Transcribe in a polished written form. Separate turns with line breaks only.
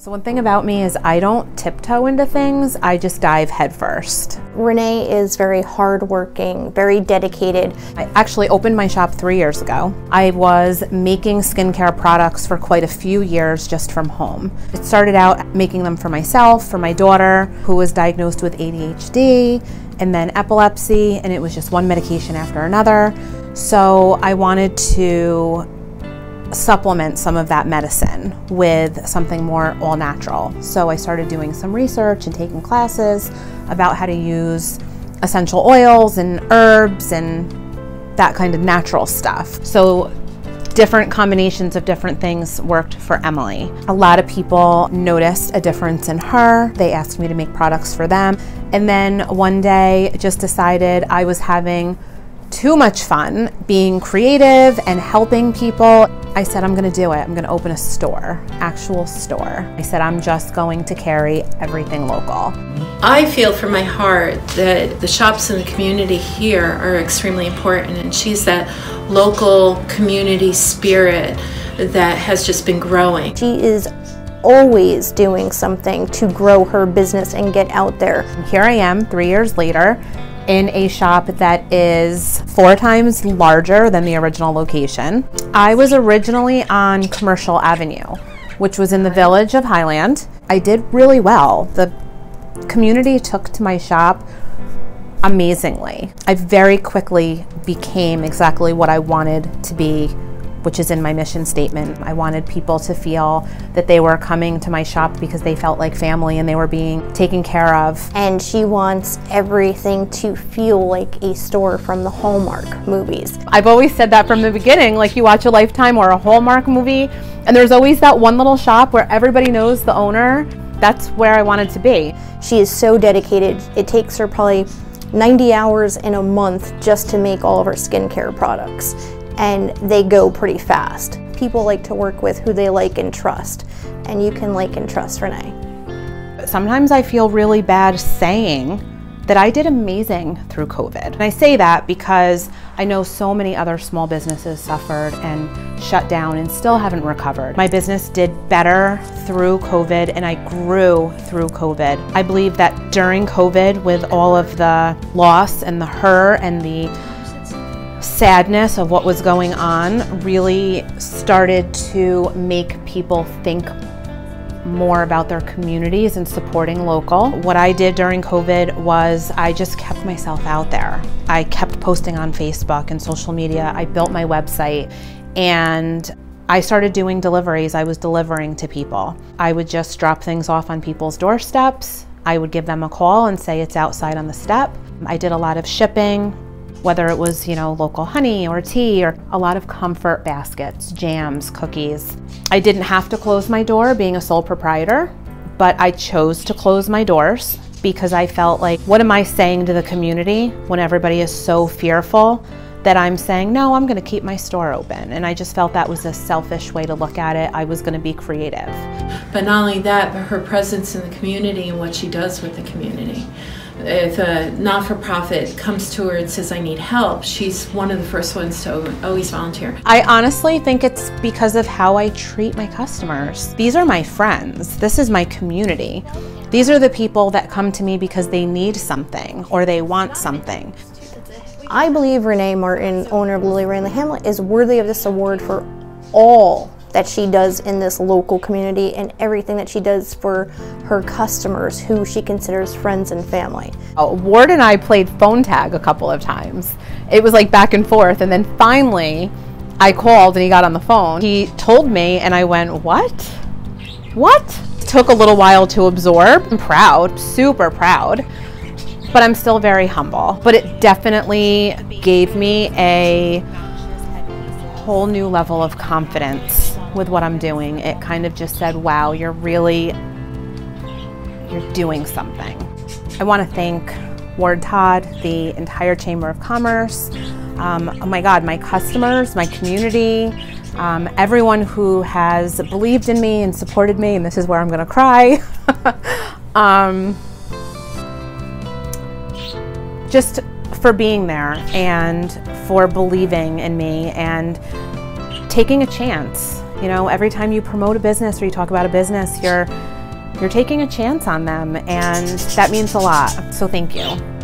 So one thing about me is I don't tiptoe into things, I just dive headfirst.
Renee is very hardworking, very dedicated.
I actually opened my shop 3 years ago. I was making skincare products for quite a few years just from home. It started out making them for myself, for my daughter, who was diagnosed with ADHD, and then epilepsy, and it was just one medication after another. So I wanted to supplement some of that medicine with something more all natural. So I started doing some research and taking classes about how to use essential oils and herbs and that kind of natural stuff. So different combinations of different things worked for Emily. A lot of people noticed a difference in her. They asked me to make products for them. And then one day just decided I was having too much fun being creative and helping people. I said, I'm gonna do it. I'm gonna open a store, actual store. I said, I'm just going to carry everything local.
I feel from my heart that the shops in the community here are extremely important, and she's that local community spirit that has just been growing.
She is always doing something to grow her business and get out there.
Here I am 3 years later in a shop that is 4 times larger than the original location. I was originally on Commercial Avenue, which was in the village of Highland. I did really well. The community took to my shop amazingly. I very quickly became exactly what I wanted to be, which is in my mission statement. I wanted people to feel that they were coming to my shop because they felt like family and they were being taken care of.
And she wants everything to feel like a store from the Hallmark movies.
I've always said that from the beginning, like you watch a Lifetime or a Hallmark movie, and there's always that one little shop where everybody knows the owner. That's where I wanted to be.
She is so dedicated. It takes her probably 90 hours in a month just to make all of her skincare products, and they go pretty fast. People like to work with who they like and trust, and you can like and trust Renee.
Sometimes I feel really bad saying that I did amazing through COVID. And I say that because I know so many other small businesses suffered and shut down and still haven't recovered. My business did better through COVID, and I grew through COVID. I believe that during COVID, with all of the loss and the hurt and the sadness of what was going on, really started to make people think more about their communities and supporting local. What I did during COVID was I just kept myself out there. I kept posting on Facebook and social media. I built my website, and I started doing deliveries. I was delivering to people. I would just drop things off on people's doorsteps. I would give them a call and say it's outside on the step. I did a lot of shipping, whether it was, local honey or tea, or a lot of comfort baskets, jams, cookies. I didn't have to close my door being a sole proprietor, but I chose to close my doors because I felt like, what am I saying to the community when everybody is so fearful that I'm saying, no, I'm gonna keep my store open? And I just felt that was a selfish way to look at it. I was gonna be creative.
But not only that, but her presence in the community and what she does with the community. If a not-for-profit comes to her and says, I need help, she's one of the first ones to always volunteer.
I honestly think it's because of how I treat my customers. These are my friends. This is my community. These are the people that come to me because they need something or they want something.
I believe Renee Martin, owner of Lilly Rae in the Hamlet, is worthy of this award for all that she does in this local community and everything that she does for her customers, who she considers friends and family.
Ward and I played phone tag a couple of times. It was like back and forth, and then finally I called and he got on the phone. He told me and I went, what? What? It took a little while to absorb. I'm proud, super proud, but I'm still very humble. But it definitely gave me a whole new level of confidence with what I'm doing. It kind of just said, wow, you're doing something. I want to thank Ward Todd, the entire Chamber of Commerce, oh my God, my customers, my community, everyone who has believed in me and supported me, and this is where I'm gonna cry. Just for being there and for believing in me and taking a chance. Every time you promote a business or you talk about a business, you're you're taking a chance on them, and that means a lot. So thank you.